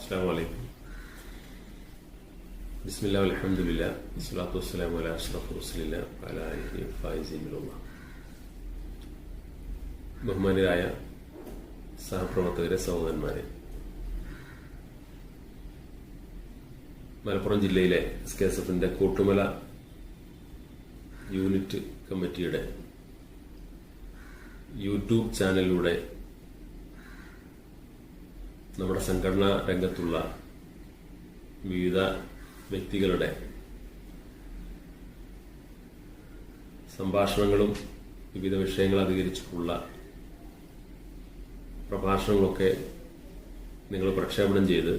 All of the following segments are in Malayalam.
അസ്സലാമു അലൈക്കും. ബിസ്മില്ലാ അൽഹംദുലില്ലാ വസ്സലാത്തു വസ്സലാമു അലാ അഷ്റഫി റസൂലില്ലാ വഅലാ ആലിഹി ഫായിസീൻ ബില്ലാഹ്. ബഹുമാന്യരായ സഹപ്രവർത്തകരെ, സഹോദരന്മാരെ, മലപ്പുറം ജില്ലയിലെ SKSFന്റെ കൂട്ടുമല യൂണിറ്റ് കമ്മിറ്റിയുടെ യൂട്യൂബ് ചാനലിലൂടെ നമ്മുടെ സംഘടനാ രംഗത്തുള്ള വിവിധ വ്യക്തികളുടെ സംഭാഷണങ്ങളും വിവിധ വിഷയങ്ങൾ അധികരിച്ചിട്ടുള്ള പ്രഭാഷണങ്ങളൊക്കെ നിങ്ങൾ പ്രക്ഷേപണം ചെയ്ത്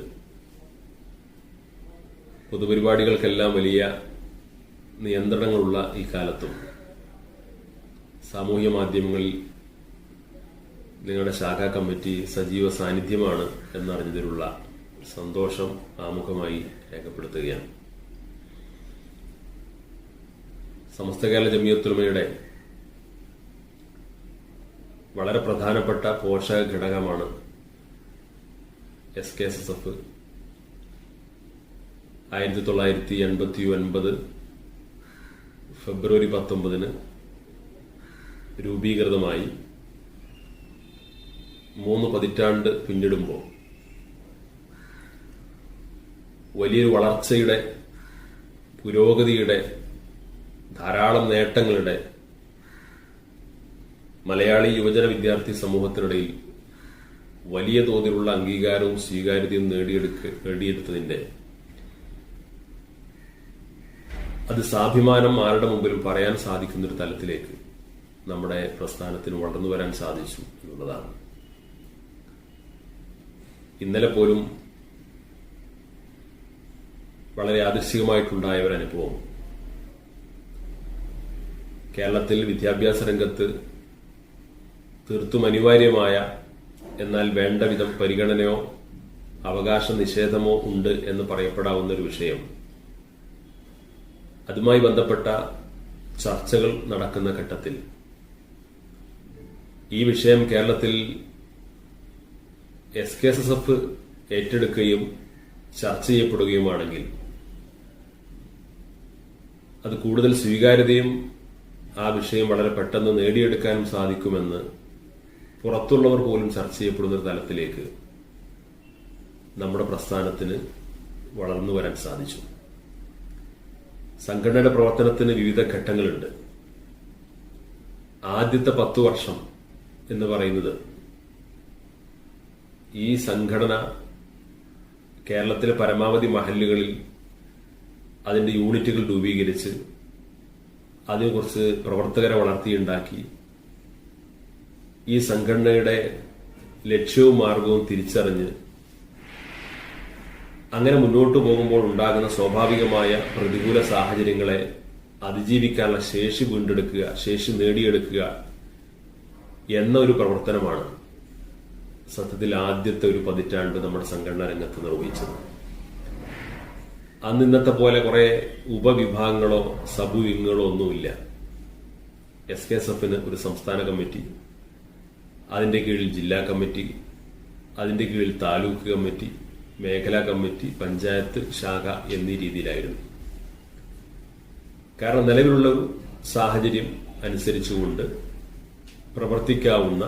പൊതുപരിപാടികൾക്കെല്ലാം വലിയ നിയന്ത്രണങ്ങളുള്ള ഈ കാലത്തും സാമൂഹ്യ മാധ്യമങ്ങളിൽ നിങ്ങളുടെ ശാഖാ കമ്മിറ്റി സജീവ സാന്നിധ്യമാണ് എന്നറിഞ്ഞതിലുള്ള സന്തോഷം ആമുഖമായി രേഖപ്പെടുത്തുകയാണ്. സമസ്ത കേരള ജമിയത്തുൽ ഉലമയുടെ വളരെ പ്രധാനപ്പെട്ട പോഷക ഘടകമാണ് SKSF. 1989 ഫെബ്രുവരി 19 രൂപീകൃതമായി 3 പതിറ്റാണ്ട് പിന്നിടുമ്പോൾ വലിയൊരു വളർച്ചയുടെ, പുരോഗതിയുടെ, ധാരാളം നേട്ടങ്ങളുടെ മലയാളി യുവജന വിദ്യാർത്ഥി സമൂഹത്തിനിടയിൽ വലിയ തോതിലുള്ള അംഗീകാരവും സ്വീകാര്യതയും നേടിയെടുത്തതിന്റെ അത് സാഭിമാനം ആരുടെ മുമ്പിലും പറയാൻ സാധിക്കുന്നൊരു തലത്തിലേക്ക് നമ്മുടെ പ്രസ്ഥാനത്തിന് വളർന്നു വരാൻ സാധിച്ചു എന്നുള്ളതാണ്. ഇന്നലെ പോലും വളരെ യാദൃശ്ചികമായിട്ടുണ്ടായ ഒരു അനുഭവം. കേരളത്തിൽ വിദ്യാഭ്യാസ രംഗത്ത് തീർത്തും അനിവാര്യമായ, എന്നാൽ വേണ്ട വിധം പരിഗണനയോ അവകാശ നിഷേധമോ ഉണ്ട് എന്ന് പറയപ്പെടാവുന്ന ഒരു വിഷയം, അതുമായി ബന്ധപ്പെട്ട ചർച്ചകൾ നടക്കുന്ന ഘട്ടത്തിൽ ഈ വിഷയം കേരളത്തിൽ SKSF ഏറ്റെടുക്കുകയും ചർച്ച ചെയ്യപ്പെടുകയുമാണെങ്കിൽ അത് കൂടുതൽ സ്വീകാര്യതയും ആ വിഷയം വളരെ പെട്ടെന്ന് നേടിയെടുക്കാനും സാധിക്കുമെന്ന് പുറത്തുള്ളവർ പോലും ചർച്ച ചെയ്യപ്പെടുന്ന ഒരു തലത്തിലേക്ക് നമ്മുടെ പ്രസ്ഥാനത്തിന് വളർന്നു വരാൻ സാധിച്ചു. സംഘടനയുടെ പ്രവർത്തനത്തിന് വിവിധ ഘട്ടങ്ങളുണ്ട്. ആദ്യത്തെ 10 വർഷം എന്ന് പറയുന്നത് ഈ സംഘടന കേരളത്തിലെ പരമാവധി മഹല്ലുകളിൽ അതിന്റെ യൂണിറ്റുകൾ രൂപീകരിച്ച് അതിനെക്കുറിച്ച് പ്രവർത്തകരെ വളർത്തിയുണ്ടാക്കി ഈ സംഘടനയുടെ ലക്ഷ്യവും മാർഗവും തിരിച്ചറിഞ്ഞ് അങ്ങനെ മുന്നോട്ടു പോകുമ്പോൾ ഉണ്ടാകുന്ന സ്വാഭാവികമായ പ്രതികൂല സാഹചര്യങ്ങളെ അതിജീവിക്കാനുള്ള ശേഷി വീണ്ടെടുക്കുക, ശേഷി നേടിയെടുക്കുക എന്ന ഒരു പ്രവർത്തനമാണ് സത്യത്തിൽ ആദ്യത്തെ ഒരു പതിറ്റാണ്ട് നമ്മുടെ സംഘടനാ രംഗത്ത് നിർവഹിച്ചത്. അന്ന് ഇന്നത്തെ പോലെ കുറെ ഉപവിഭാഗങ്ങളോ സബ് വിങ്ങുകളോ ഒന്നുമില്ല. SKSFന് ഒരു സംസ്ഥാന കമ്മിറ്റി, അതിന്റെ കീഴിൽ ജില്ലാ കമ്മിറ്റി, അതിന്റെ കീഴിൽ താലൂക്ക് കമ്മിറ്റി, മേഖലാ കമ്മിറ്റി, പഞ്ചായത്ത് ശാഖ എന്നീ രീതിയിലായിരുന്നു. കാരണം നിലവിലുള്ള ഒരു സാഹചര്യം അനുസരിച്ചുകൊണ്ട് പ്രവർത്തിക്കാവുന്ന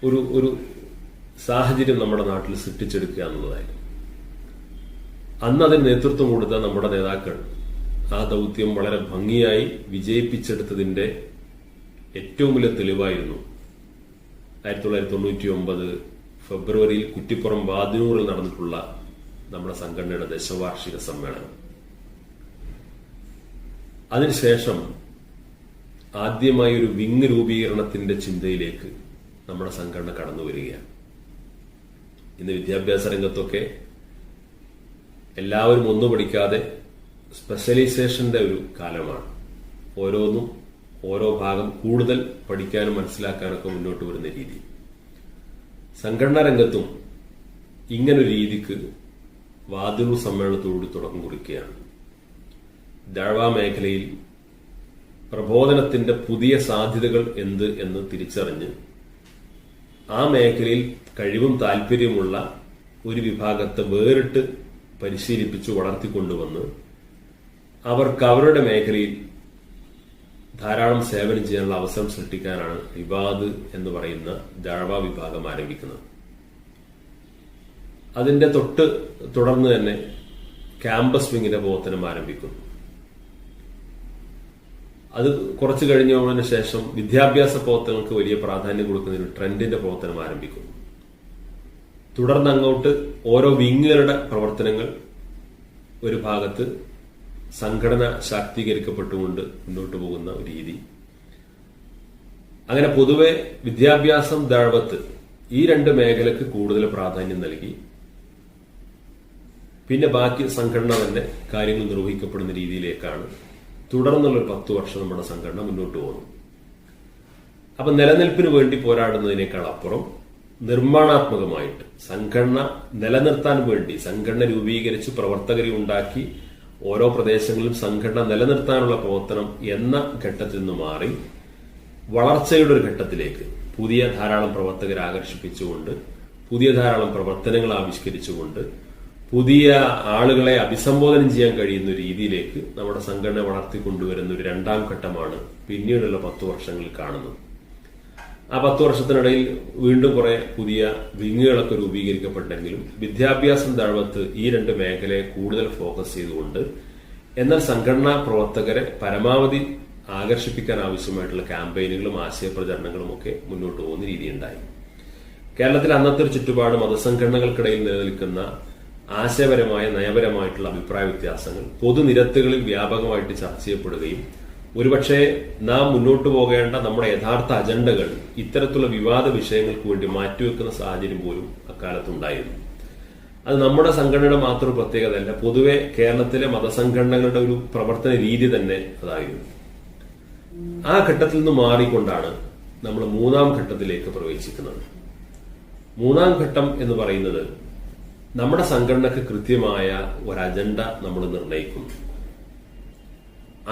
ഒരു സാഹചര്യം നമ്മുടെ നാട്ടിൽ സൃഷ്ടിച്ചെടുക്കുക എന്നുള്ളതായിരുന്നു. അന്ന് അതിന് നേതൃത്വം കൊടുത്ത നമ്മുടെ നേതാക്കൾ ആ ദൗത്യം വളരെ ഭംഗിയായി വിജയിപ്പിച്ചെടുത്തതിന്റെ ഏറ്റവും വലിയ തെളിവായിരുന്നു 1999 ഫെബ്രുവരിയിൽ കുറ്റിപ്പുറം വാതിനൂറിൽ നടന്നിട്ടുള്ള നമ്മുടെ സംഘടനയുടെ ദശവാർഷിക സമ്മേളനം. അതിനുശേഷം ആദ്യമായി ഒരു വിങ് രൂപീകരണത്തിന്റെ ചിന്തയിലേക്ക് നമ്മുടെ സംഘടന കടന്നു വരികയാണ്. ഇന്ന് വിദ്യാഭ്യാസ രംഗത്തൊക്കെ എല്ലാവരും ഒന്നും പഠിക്കാതെ സ്പെഷ്യലൈസേഷന്റെ ഒരു കാലമാണ്. ഓരോന്നും ഓരോ ഭാഗം കൂടുതൽ പഠിക്കാനും മനസ്സിലാക്കാനൊക്കെ മുന്നോട്ട് വരുന്ന രീതി. സംഘടനാ രംഗത്തും ഇങ്ങനൊരു രീതിക്ക് വാതിനൂർ സമ്മേളനത്തോടുകൂടി തുടക്കം കുറിക്കുകയാണ്. ദഅ്വ മേഖലയിൽ പ്രബോധനത്തിന്റെ പുതിയ സാധ്യതകൾ എന്ത് എന്ന് തിരിച്ചറിഞ്ഞ് ആ മേഖലയിൽ കഴിവും താല്പര്യമുള്ള ഒരു വിഭാഗത്തെ വേറിട്ട് പരിശീലിപ്പിച്ച് വളർത്തിക്കൊണ്ടുവന്ന് അവർക്ക് അവരുടെ മേഖലയിൽ ധാരാളം സേവനം ചെയ്യാനുള്ള അവസരം സൃഷ്ടിക്കാനാണ് ഇബാദ് എന്ന് പറയുന്ന ദഅവ വിഭാഗം ആരംഭിക്കുന്നത്. അതിന്റെ തുടർന്ന് തന്നെ ക്യാമ്പസ് വിങ്ങിന്റെ പ്രവർത്തനം ആരംഭിക്കുന്നു. അത് കുറച്ചു കഴിഞ്ഞതിന് ശേഷം വിദ്യാഭ്യാസ പ്രവർത്തനങ്ങൾക്ക് വലിയ പ്രാധാന്യം കൊടുക്കുന്നതിന് ട്രെൻഡിന്റെ പ്രവർത്തനം ആരംഭിക്കുന്നു. തുടർന്ന് അങ്ങോട്ട് ഓരോ വിങ്ങുകളുടെ പ്രവർത്തനങ്ങൾ ഒരു ഭാഗത്ത് സംഘടന ശാക്തീകരിക്കപ്പെട്ടുകൊണ്ട് മുന്നോട്ട് പോകുന്ന ഒരു രീതി. അങ്ങനെ പൊതുവെ വിദ്യാഭ്യാസം, ദഅവത്ത് ഈ രണ്ട് മേഖലക്ക് കൂടുതൽ പ്രാധാന്യം നൽകി പിന്നെ ബാക്കി സംഘടന തന്നെ കാര്യങ്ങൾ നിർവഹിക്കപ്പെടുന്ന രീതിയിലേക്കാണ് തുടർന്നുള്ളൊരു 10 വർഷം നമ്മുടെ സംഘടന മുന്നോട്ട് പോകുന്നു. അപ്പൊ നിലനിൽപ്പിന് വേണ്ടി പോരാടുന്നതിനേക്കാൾ അപ്പുറം നിർമ്മാണാത്മകമായിട്ട് സംഘടന നിലനിർത്താൻ വേണ്ടി സംഘടന രൂപീകരിച്ച് പ്രവർത്തകരെ ഉണ്ടാക്കി ഓരോ പ്രദേശങ്ങളിലും സംഘടന നിലനിർത്താനുള്ള പ്രവർത്തനം എന്ന ഘട്ടത്തിൽ നിന്ന് മാറി വളർച്ചയുടെ ഒരു ഘട്ടത്തിലേക്ക് പുതിയ ധാരാളം പ്രവർത്തകരെ ആകർഷിപ്പിച്ചുകൊണ്ട് പുതിയ ധാരാളം പ്രവർത്തനങ്ങൾ ആവിഷ്കരിച്ചുകൊണ്ട് പുതിയ ആളുകളെ അഭിസംബോധന ചെയ്യാൻ കഴിയുന്ന ഒരു രീതിയിലേക്ക് നമ്മുടെ സംഘടന വളർത്തിക്കൊണ്ടുവരുന്ന ഒരു രണ്ടാം ഘട്ടമാണ് പിന്നീടുള്ള 10 വർഷങ്ങളിൽ കാണുന്നത്. ആ 10 വർഷത്തിനിടയിൽ വീണ്ടും കുറെ പുതിയ വിങ്ങുകളൊക്കെ രൂപീകരിക്കപ്പെട്ടെങ്കിലും വിദ്യാഭ്യാസം, ദഅവത്ത് ഈ രണ്ട് മേഖലയെ കൂടുതൽ ഫോക്കസ് ചെയ്തുകൊണ്ട് എന്നാൽ സംഘടനാ പ്രവർത്തകരെ പരമാവധി ആകർഷിപ്പിക്കാൻ ആവശ്യമായിട്ടുള്ള ക്യാമ്പയിനുകളും ആശയപ്രചരണങ്ങളും ഒക്കെ മുന്നോട്ട് പോകുന്ന രീതിയുണ്ടായി. കേരളത്തിൽ അന്നത്തെ ഒരു ചുറ്റുപാട് മതസംഘടനകൾക്കിടയിൽ നിലനിൽക്കുന്ന ആശയപരമായ നയപരമായിട്ടുള്ള അഭിപ്രായ വ്യത്യാസങ്ങൾ പൊതുനിരത്തുകളിൽ വ്യാപകമായിട്ട് ചർച്ച ചെയ്യപ്പെടുകയും ഒരുപക്ഷെ നാം മുന്നോട്ട് പോകേണ്ട നമ്മുടെ യഥാർത്ഥ അജണ്ടകൾ ഇത്തരത്തിലുള്ള വിവാദ വിഷയങ്ങൾക്ക് വേണ്ടി മാറ്റിവെക്കുന്ന സാഹചര്യം പോലും അക്കാലത്തുണ്ടായിരുന്നു. അത് നമ്മുടെ സംഘടനയുടെ മാത്രം പ്രത്യേകതയല്ല, പൊതുവെ കേരളത്തിലെ മതസംഘടനകളുടെ ഒരു പ്രവർത്തന രീതി തന്നെ അതായിരുന്നു. ആ ഘട്ടത്തിൽ നിന്ന് മാറിക്കൊണ്ടാണ് നമ്മൾ 3-ാം ഘട്ടത്തിലേക്ക് പ്രവേശിക്കുന്നത്. 3-ാം ഘട്ടം എന്ന് പറയുന്നത് നമ്മുടെ സംഘടനക്ക് കൃത്യമായ ഒരു അജണ്ട നമ്മൾ നിർണയിക്കും.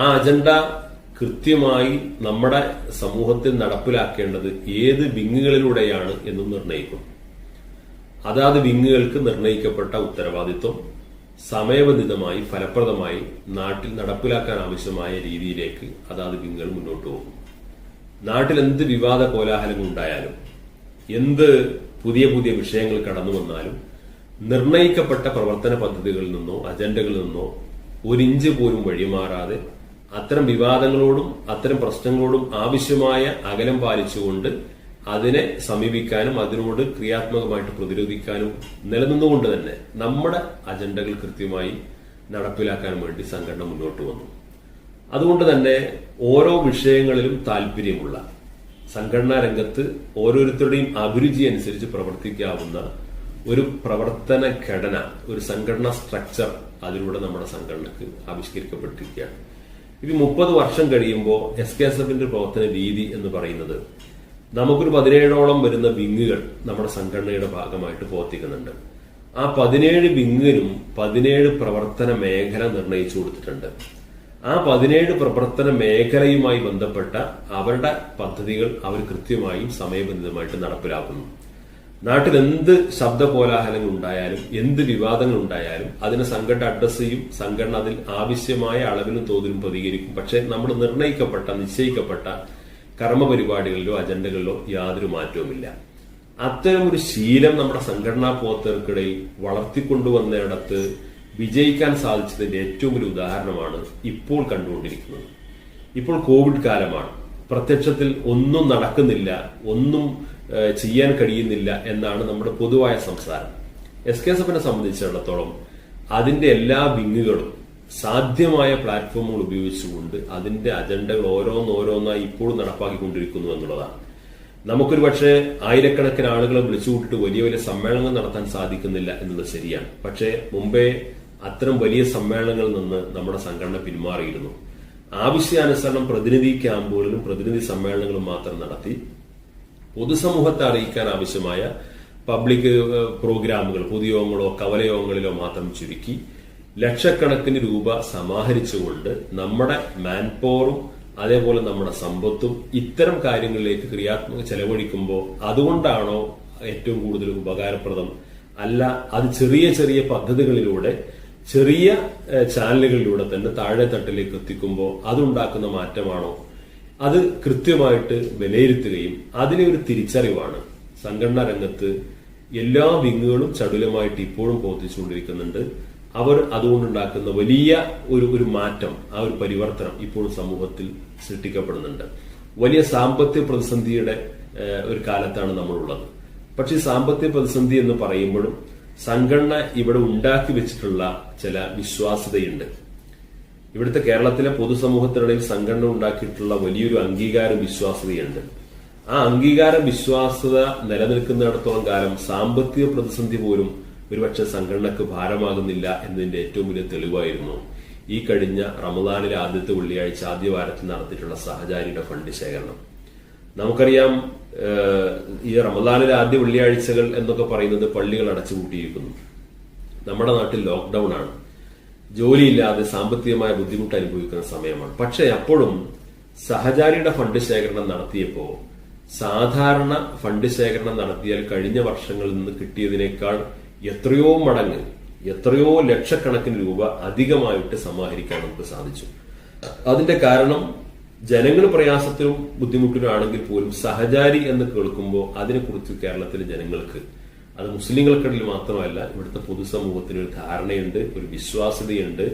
ആ അജണ്ട കൃത്യമായി നമ്മുടെ സമൂഹത്തിൽ നടപ്പിലാക്കേണ്ടത് ഏത് വിങ്ങുകളിലൂടെയാണ് എന്നും നിർണയിക്കും. അതാത് വിങ്ങുകൾക്ക് നിർണയിക്കപ്പെട്ട ഉത്തരവാദിത്വം സമയബന്ധിതമായി ഫലപ്രദമായി നാട്ടിൽ നടപ്പിലാക്കാൻ ആവശ്യമായ രീതിയിലേക്ക് അതാത് വിങ്ങുകൾ മുന്നോട്ട് പോകും. നാട്ടിൽ എന്ത് വിവാദ കോലാഹലങ്ങൾ ഉണ്ടായാലും എന്ത് പുതിയ പുതിയ വിഷയങ്ങൾ കടന്നു വന്നാലും നിർണയിക്കപ്പെട്ട പ്രവർത്തന പദ്ധതികളിൽ നിന്നോ അജണ്ടകളിൽ നിന്നോ ഒരിഞ്ച് പോലും വഴിമാറാതെ അത്തരം വിവാദങ്ങളോടും അത്തരം പ്രശ്നങ്ങളോടും ആവശ്യമായ അകലം പാലിച്ചുകൊണ്ട് അതിനെ സമീപിക്കാനും അതിനോട് ക്രിയാത്മകമായിട്ട് പ്രതിരോധിക്കാനും നിലനിന്നുകൊണ്ട് തന്നെ നമ്മുടെ അജണ്ടകൾ കൃത്യമായി നടപ്പിലാക്കാൻ വേണ്ടി സംഘടന മുന്നോട്ട് വന്നു. അതുകൊണ്ട് തന്നെ ഓരോ വിഷയങ്ങളിലും താല്പര്യമുള്ള സംഘടനാ രംഗത്ത് ഓരോരുത്തരുടെയും അഭിരുചി അനുസരിച്ച് പ്രവർത്തിക്കാവുന്ന ഒരു പ്രവർത്തന ഘടന, ഒരു സംഘടനാ സ്ട്രക്ചർ അതിലൂടെ നമ്മുടെ സംഘടനക്ക് ആവിഷ്കരിക്കപ്പെട്ടിരിക്കുകയാണ്. ഇത് 30 വർഷം കഴിയുമ്പോൾ SKSFന്റെ പ്രവർത്തന രീതി എന്ന് പറയുന്നത് നമുക്കൊരു 17ഓളം വരുന്ന വിങ്ങുകൾ നമ്മുടെ സംഘടനയുടെ ഭാഗമായിട്ട് പ്രവർത്തിക്കുന്നുണ്ട്. ആ 17 വിങ്ങിനും 17 പ്രവർത്തന മേഖല നിർണയിച്ചു കൊടുത്തിട്ടുണ്ട്. ആ 17 പ്രവർത്തന മേഖലയുമായി ബന്ധപ്പെട്ട അവരുടെ പദ്ധതികൾ അവർ കൃത്യമായും സമയബന്ധിതമായിട്ട് നടപ്പിലാക്കുന്നു. നാട്ടിൽ എന്ത് ശബ്ദ കോലാഹലങ്ങൾ ഉണ്ടായാലും എന്ത് വിവാദങ്ങൾ ഉണ്ടായാലും അതിനെ സംഘടന അഡ്രസ് ചെയ്യും. സംഘടന അതിൽ ആവശ്യമായ അളവിലും തോതിലും പ്രതികരിക്കും. പക്ഷെ നമ്മൾ നിർണയിക്കപ്പെട്ട നിശ്ചയിക്കപ്പെട്ട കർമ്മപരിപാടികളിലോ അജണ്ടകളിലോ യാതൊരു മാറ്റവുമില്ല. അത്തരം ഒരു ശീലം നമ്മുടെ സംഘടനാ പ്രവർത്തകർക്കിടയിൽ വളർത്തിക്കൊണ്ടുവന്നിടത്ത് വിജയിക്കാൻ സാധിച്ചതിന്റെ ഏറ്റവും വലിയ ഉദാഹരണമാണ് ഇപ്പോൾ കണ്ടുകൊണ്ടിരിക്കുന്നത്. ഇപ്പോൾ കോവിഡ് കാലമാണ്. പ്രത്യക്ഷത്തിൽ ഒന്നും നടക്കുന്നില്ല, ഒന്നും ചെയ്യാൻ കഴിയുന്നില്ല എന്നാണ് നമ്മുടെ പൊതുവായ സംസാരം. SKSFനെ സംബന്ധിച്ചിടത്തോളം അതിന്റെ എല്ലാ വിങ്ങുകളും സാധ്യമായ പ്ലാറ്റ്ഫോമുകൾ ഉപയോഗിച്ചുകൊണ്ട് അതിന്റെ അജണ്ടകൾ ഓരോന്നോരോന്നായി ഇപ്പോഴും നടപ്പാക്കിക്കൊണ്ടിരിക്കുന്നു എന്നുള്ളതാണ്. നമുക്കൊരു പക്ഷേ ആയിരക്കണക്കിന് ആളുകളെ വിളിച്ചുകൂട്ടിട്ട് വലിയ വലിയ സമ്മേളനങ്ങൾ നടത്താൻ സാധിക്കുന്നില്ല എന്നുള്ളത് ശരിയാണ്. പക്ഷേ മുമ്പേ അത്തരം വലിയ സമ്മേളനങ്ങളിൽ നിന്ന് നമ്മുടെ സംഘടന പിന്മാറിയിരുന്നു. ആവശ്യാനുസരണം പ്രതിനിധി ക്യാമ്പുകളിലും പ്രതിനിധി സമ്മേളനങ്ങളും മാത്രം നടത്തി പൊതുസമൂഹത്തെ അറിയിക്കാൻ ആവശ്യമായ പബ്ലിക് പ്രോഗ്രാമുകൾ, പൊതുയോഗങ്ങളോ കവലയോഗങ്ങളിലോ മാത്രം ചുരുക്കി ലക്ഷക്കണക്കിന് രൂപ സമാഹരിച്ചുകൊണ്ട് നമ്മുടെ മാൻ പവറും അതേപോലെ നമ്മുടെ സമ്പത്തും ഇത്തരം കാര്യങ്ങളിലേക്ക് ക്രിയാത്മക ചെലവഴിക്കുമ്പോൾ അതുകൊണ്ടാണോ ഏറ്റവും കൂടുതൽ ഉപകാരപ്രദം, അല്ല, അത് ചെറിയ ചെറിയ പദ്ധതികളിലൂടെ, ചെറിയ ചാനലുകളിലൂടെ തന്നെ താഴെ തട്ടിലേക്ക് എത്തിക്കുമ്പോൾ അതുണ്ടാക്കുന്ന മാറ്റമാണോ? അത് കൃത്യമായിട്ട് വിലയിരുത്തുകയും അതിനെ ഒരു തിരിച്ചറിവാണ് സംഘടനാ രംഗത്ത് എല്ലാ വിങ്ങുകളും ചടുലമായിട്ട് ഇപ്പോഴും പ്രവർത്തിച്ചുകൊണ്ടിരിക്കുന്നുണ്ട്. അവർ അതുകൊണ്ടുണ്ടാക്കുന്ന വലിയ ഒരു മാറ്റം, ആ ഒരു പരിവർത്തനം ഇപ്പോഴും സമൂഹത്തിൽ സൃഷ്ടിക്കപ്പെടുന്നുണ്ട്. വലിയ സാമ്പത്തിക പ്രതിസന്ധിയുടെ ഒരു കാലത്താണ് നമ്മളുള്ളത്. പക്ഷെ ഈ സാമ്പത്തിക പ്രതിസന്ധി എന്ന് പറയുമ്പോഴും സംഘടന ഇവിടെ ഉണ്ടാക്കി വെച്ചിട്ടുള്ള ചില വിശ്വാസ്യതയുണ്ട്. ഇവിടുത്തെ കേരളത്തിലെ പൊതുസമൂഹത്തിനിടയിൽ സംഘടന ഉണ്ടാക്കിയിട്ടുള്ള വലിയൊരു അംഗീകാര വിശ്വാസ്യതയുണ്ട്. ആ അംഗീകാര വിശ്വാസ്യത നിലനിൽക്കുന്നിടത്തോളം കാലം സാമ്പത്തിക പ്രതിസന്ധി പോലും ഒരുപക്ഷെ സംഘടനക്ക് ഭാരമാകുന്നില്ല എന്നതിന്റെ ഏറ്റവും വലിയ തെളിവായിരുന്നു ഈ കഴിഞ്ഞ റമദാനിലെ ആദ്യത്തെ വെള്ളിയാഴ്ച ആദ്യവാരത്തിൽ നടത്തിയിട്ടുള്ള സഹചാരിയുടെ ഫണ്ട് ശേഖരണം. നമുക്കറിയാം, ഈ റമദാനിലെ ആദ്യ വെള്ളിയാഴ്ചകൾ എന്നൊക്കെ പറയുന്നത് പള്ളികൾ അടച്ചുപൂട്ടിയിരിക്കുന്നു. നമ്മുടെ നാട്ടിൽ ലോക്ക്ഡൌൺ ആണ്, ജോലിയില്ലാതെ സാമ്പത്തികമായ ബുദ്ധിമുട്ട് അനുഭവിക്കുന്ന സമയമാണ്. പക്ഷെ അപ്പോഴും സഹചാരിയുടെ ഫണ്ട് ശേഖരണം നടത്തിയപ്പോ സാധാരണ ഫണ്ട് ശേഖരണം നടത്തിയാൽ കഴിഞ്ഞ വർഷങ്ങളിൽ നിന്ന് കിട്ടിയതിനേക്കാൾ എത്രയോ മടങ്ങ്, എത്രയോ ലക്ഷക്കണക്കിന് രൂപ അധികമായിട്ട് സമാഹരിക്കാൻ നമുക്ക് സാധിച്ചു. അതിന്റെ കാരണം ജനങ്ങൾ പ്രയാസത്തിലും ബുദ്ധിമുട്ടിലും ആണെങ്കിൽ പോലും സഹചാരി എന്ന് കേൾക്കുമ്പോൾ അതിനെക്കുറിച്ച് കേരളത്തിലെ ജനങ്ങൾക്ക്, അത് മുസ്ലിങ്ങൾക്കിടയിൽ മാത്രമല്ല ഇവിടുത്തെ പൊതുസമൂഹത്തിന് ഒരു ധാരണയുണ്ട്, ഒരു വിശ്വാസ്യതയുണ്ട്.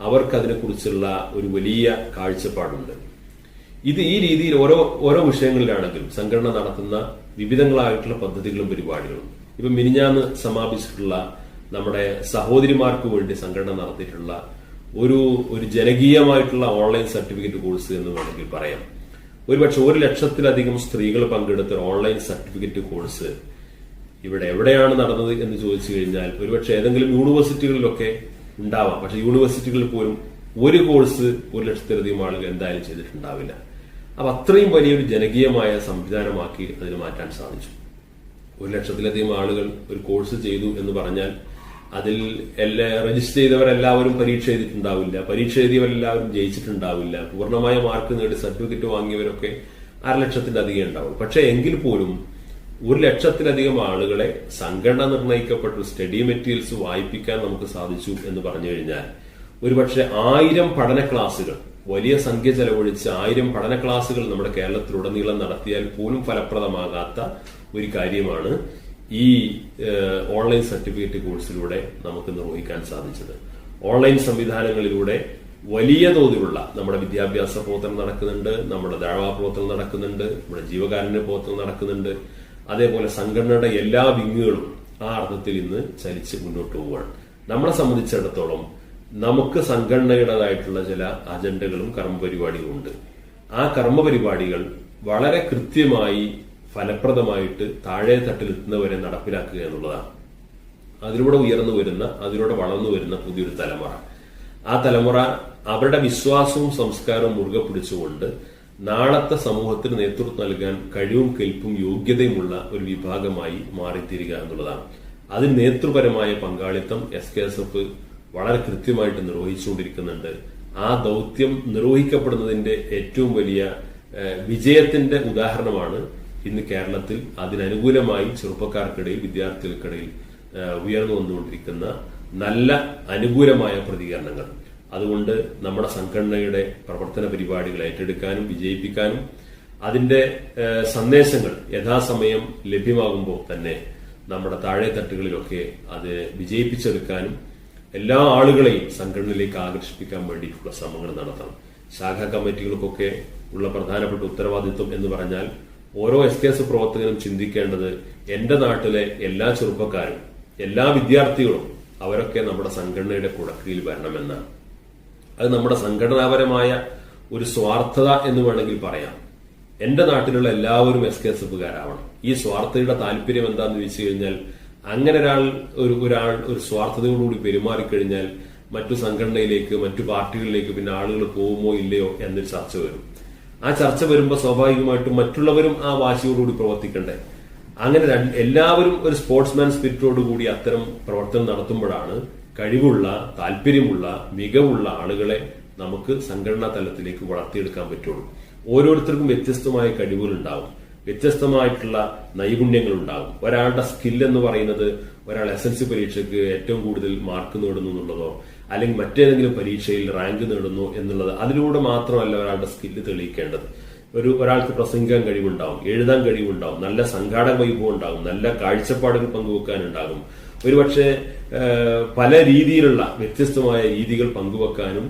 അവർക്ക് അതിനെക്കുറിച്ചുള്ള ഒരു വലിയ കാഴ്ചപ്പാടുണ്ട്. ഇത് ഈ രീതിയിൽ ഓരോ വിഷയങ്ങളിലാണെങ്കിലും സംഘടന നടത്തുന്ന വിവിധങ്ങളായിട്ടുള്ള പദ്ധതികളും പരിപാടികളും, ഇപ്പൊ മിനിഞ്ഞാന്ന് സമാപിച്ചിട്ടുള്ള നമ്മുടെ സഹോദരിമാർക്ക് വേണ്ടി സംഘടന നടത്തിയിട്ടുള്ള ഒരു ജനകീയമായിട്ടുള്ള ഓൺലൈൻ സർട്ടിഫിക്കറ്റ് കോഴ്സ് എന്ന് വേണമെങ്കിൽ പറയാം. ഒരുപക്ഷെ 1 ലക്ഷത്തിലധികം സ്ത്രീകൾ പങ്കെടുത്ത ഓൺലൈൻ സർട്ടിഫിക്കറ്റ് കോഴ്സ് ഇവിടെ എവിടെയാണ് നടന്നത് എന്ന് ചോദിച്ചു കഴിഞ്ഞാൽ ഒരുപക്ഷെ ഏതെങ്കിലും യൂണിവേഴ്സിറ്റികളിലൊക്കെ ഉണ്ടാവാം. പക്ഷെ യൂണിവേഴ്സിറ്റികളിൽ പോലും ഒരു കോഴ്സ് 1 ലക്ഷത്തിലധികം ആളുകൾ എന്തായാലും ചെയ്തിട്ടുണ്ടാവില്ല. അപ്പൊ അത്രയും വലിയൊരു ജനകീയമായ സംവിധാനമാക്കി അതിന് മാറ്റാൻ സാധിച്ചു. 1 ലക്ഷത്തിലധികം ആളുകൾ ഒരു കോഴ്സ് ചെയ്തു എന്ന് പറഞ്ഞാൽ അതിൽ രജിസ്റ്റർ ചെയ്തവരെല്ലാവരും പരീക്ഷ എഴുതിയിട്ടുണ്ടാവില്ല, പരീക്ഷ എഴുതിയവരെല്ലാവരും ജയിച്ചിട്ടുണ്ടാവില്ല, പൂർണ്ണമായ മാർക്ക് നേടി സർട്ടിഫിക്കറ്റ് വാങ്ങിയവരൊക്കെ 1/2 ലക്ഷത്തിലധികം ഉണ്ടാവും. പക്ഷെ എങ്കിൽ പോലും 1 ലക്ഷത്തിലധികം ആളുകളെ സംഘടന നിർണയിക്കപ്പെട്ട സ്റ്റഡി മെറ്റീരിയൽസ് വായിപ്പിക്കാൻ നമുക്ക് സാധിച്ചു എന്ന് പറഞ്ഞു കഴിഞ്ഞാൽ ഒരുപക്ഷെ 1000 പഠന ക്ലാസുകൾ, വലിയ സംഖ്യ ചെലവഴിച്ച് 1000 പഠന ക്ലാസുകൾ നമ്മുടെ കേരളത്തിലുടനീളം നടത്തിയാൽ പോലും ഫലപ്രദമാകാത്ത ഒരു കാര്യമാണ് ഈ ഓൺലൈൻ സർട്ടിഫിക്കറ്റ് കോഴ്സിലൂടെ നമുക്ക് നിർവഹിക്കാൻ സാധിച്ചത്. ഓൺലൈൻ സംവിധാനങ്ങളിലൂടെ വലിയ തോതിലുള്ള നമ്മുടെ വിദ്യാഭ്യാസ പ്രവർത്തനം നടക്കുന്നുണ്ട്, നമ്മുടെ ദഅ്വാ പ്രവർത്തനം നടക്കുന്നുണ്ട്, നമ്മുടെ ജീവകാരുണ്യ പ്രവർത്തനം നടക്കുന്നുണ്ട്. അതേപോലെ സംഘടനയുടെ എല്ലാ വിങ്ങുകളും ആ അർത്ഥത്തിൽ ഇന്ന് ചലിച്ച് മുന്നോട്ട് പോവുകയാണ്. നമ്മളെ സംബന്ധിച്ചിടത്തോളം നമുക്ക് സംഘടനയുടേതായിട്ടുള്ള ചില അജണ്ടകളും കർമ്മപരിപാടികളും ഉണ്ട്. ആ കർമ്മപരിപാടികൾ വളരെ കൃത്യമായി ഫലപ്രദമായിട്ട് താഴെ തട്ടിലെത്തുന്നവരെ നടപ്പിലാക്കുക എന്നുള്ളതാണ്. അതിലൂടെ ഉയർന്നു വരുന്ന, അതിലൂടെ വളർന്നു വരുന്ന പുതിയൊരു തലമുറ, ആ തലമുറ അവരുടെ വിശ്വാസവും സംസ്കാരവും മുറുകെ പിടിച്ചുകൊണ്ട് നാളത്തെ സമൂഹത്തിന് നേതൃത്വം നൽകാൻ കഴിവും കെൽപ്പും യോഗ്യതയുമുള്ള ഒരു വിഭാഗമായി മാറിത്തീരുക എന്നുള്ളതാണ്. അതിന് നേതൃപരമായ പങ്കാളിത്തം SKSF വളരെ കൃത്യമായിട്ട് നിർവഹിച്ചുകൊണ്ടിരിക്കുന്നുണ്ട്. ആ ദൗത്യം നിർവഹിക്കപ്പെടുന്നതിന്റെ ഏറ്റവും വലിയ വിജയത്തിന്റെ ഉദാഹരണമാണ് ഇന്ന് കേരളത്തിൽ അതിനനുകൂലമായി ചെറുപ്പക്കാർക്കിടയിൽ, വിദ്യാർത്ഥികൾക്കിടയിൽ ഉയർന്നു വന്നുകൊണ്ടിരിക്കുന്ന നല്ല അനുകൂലമായ പ്രതികരണങ്ങൾ. അതുകൊണ്ട് നമ്മുടെ സംഘടനയുടെ പ്രവർത്തന പരിപാടികൾ ഏറ്റെടുക്കാനും വിജയിപ്പിക്കാനും അതിന്റെ സന്ദേശങ്ങൾ യഥാസമയം ലഭ്യമാകുമ്പോൾ തന്നെ നമ്മുടെ താഴെ തട്ടുകളിലൊക്കെ അത് വിജയിപ്പിച്ചെടുക്കാനും എല്ലാ ആളുകളെയും സംഘടനയിലേക്ക് ആകർഷിപ്പിക്കാൻ വേണ്ടിയിട്ടുള്ള ശ്രമങ്ങൾ നടത്തണം. ശാഖാ കമ്മിറ്റികൾക്കൊക്കെ ഉള്ള പ്രധാനപ്പെട്ട ഉത്തരവാദിത്വം എന്ന് പറഞ്ഞാൽ ഓരോ SKSF പ്രവർത്തകനും ചിന്തിക്കേണ്ടത് എന്റെ നാട്ടിലെ എല്ലാ ചെറുപ്പക്കാരും, എല്ലാ വിദ്യാർത്ഥികളും അവരൊക്കെ നമ്മുടെ സംഘടനയുടെ കുടക്കീഴിൽ വരണമെന്നാണ്. അത് നമ്മുടെ സംഘടനാപരമായ ഒരു സ്വാർത്ഥത എന്ന് വേണമെങ്കിൽ പറയാം. എന്റെ നാട്ടിലുള്ള എല്ലാവരും SKSFകാരാവണം. ഈ സ്വാർത്ഥതയുടെ താല്പര്യം എന്താന്ന് ചോദിച്ചു കഴിഞ്ഞാൽ, അങ്ങനെ ഒരാൾ ഒരു സ്വാർത്ഥതയോടുകൂടി പെരുമാറിക്കഴിഞ്ഞാൽ മറ്റു സംഘടനയിലേക്ക്, മറ്റു പാർട്ടികളിലേക്ക് പിന്നെ ആളുകൾ പോകുമോ ഇല്ലയോ എന്നൊരു ചർച്ച വരും. ആ ചർച്ച വരുമ്പോൾ സ്വാഭാവികമായിട്ടും മറ്റുള്ളവരും ആ വാശിയോടുകൂടി പ്രവർത്തിക്കണ്ടേ. അങ്ങനെ എല്ലാവരും ഒരു സ്പോർട്സ്മാൻ സ്പിരിറ്റോടുകൂടി അത്തരം പ്രവർത്തനം നടത്തുമ്പോഴാണ് കഴിവുള്ള, താല്പര്യമുള്ള, മികവുള്ള ആളുകളെ നമുക്ക് സംഘടനാ തലത്തിലേക്ക് വളർത്തിയെടുക്കാൻ പറ്റുള്ളൂ. ഓരോരുത്തർക്കും വ്യത്യസ്തമായ കഴിവുകൾ ഉണ്ടാവും, വ്യത്യസ്തമായിട്ടുള്ള നൈപുണ്യങ്ങൾ ഉണ്ടാകും. ഒരാളുടെ സ്കിൽ എന്ന് പറയുന്നത് ഒരാൾ SSLC പരീക്ഷയ്ക്ക് ഏറ്റവും കൂടുതൽ മാർക്ക് നേടുന്നു എന്നുള്ളതോ അല്ലെങ്കിൽ മറ്റേതെങ്കിലും പരീക്ഷയിൽ റാങ്ക് നേടുന്നു എന്നുള്ളത് അതിലൂടെ മാത്രമല്ല ഒരാളുടെ സ്കില്ല് തെളിയിക്കേണ്ടത്. ഒരാൾക്ക് പ്രസംഗിക്കാൻ കഴിവുണ്ടാവും, എഴുതാൻ കഴിവുണ്ടാവും, നല്ല സംഘാടക വൈഭവം ഉണ്ടാകും, നല്ല കാഴ്ചപ്പാടുകൾ പങ്കുവെക്കാനുണ്ടാകും, ഒരുപക്ഷെ പല രീതിയിലുള്ള വ്യത്യസ്തമായ രീതികൾ പങ്കുവെക്കാനും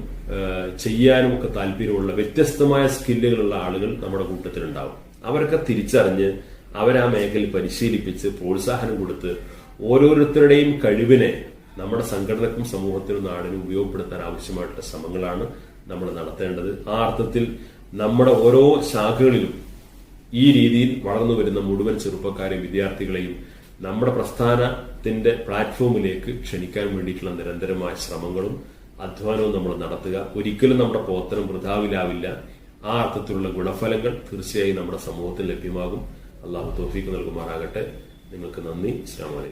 ചെയ്യാനും ഒക്കെ താല്പര്യമുള്ള വ്യത്യസ്തമായ സ്കില്ലുകളുള്ള ആളുകൾ നമ്മുടെ കൂട്ടത്തിലുണ്ടാവും. അവരൊക്കെ തിരിച്ചറിഞ്ഞ് അവരാ മേഖലയിൽ പരിശീലിപ്പിച്ച് പ്രോത്സാഹനം കൊടുത്ത് ഓരോരുത്തരുടെയും കഴിവിനെ നമ്മുടെ സംഘടനക്കും സമൂഹത്തിനും നാടിനും ഉപയോഗപ്പെടുത്താൻ ആവശ്യമായിട്ടുള്ള ശ്രമങ്ങളാണ് നമ്മൾ നടത്തേണ്ടത്. ആ അർത്ഥത്തിൽ നമ്മുടെ ഓരോ ശാഖകളിലും ഈ രീതിയിൽ വളർന്നു വരുന്ന മുഴുവൻ ചെറുപ്പക്കാരെയും വിദ്യാർത്ഥികളെയും നമ്മുടെ പ്രസ്ഥാനത്തിന്റെ പ്ലാറ്റ്ഫോമിലേക്ക് ക്ഷണിക്കാൻ വേണ്ടിയിട്ടുള്ള നിരന്തരമായ ശ്രമങ്ങളും അധ്വാനവും നമ്മൾ നടത്തുക. ഒരിക്കലും നമ്മുടെ പ്രവർത്തനം വൃഥാവിലാവില്ല. ആ അർത്ഥത്തിലുള്ള ഗുണഫലങ്ങൾ തീർച്ചയായും നമ്മുടെ സമൂഹത്തിൽ ലഭ്യമാകും. അള്ളാഹു തൗഫീഖ് നൽകുമാറാകട്ടെ. നിങ്ങൾക്ക് നന്ദി. അസ്സലാമു അലൈക്കും.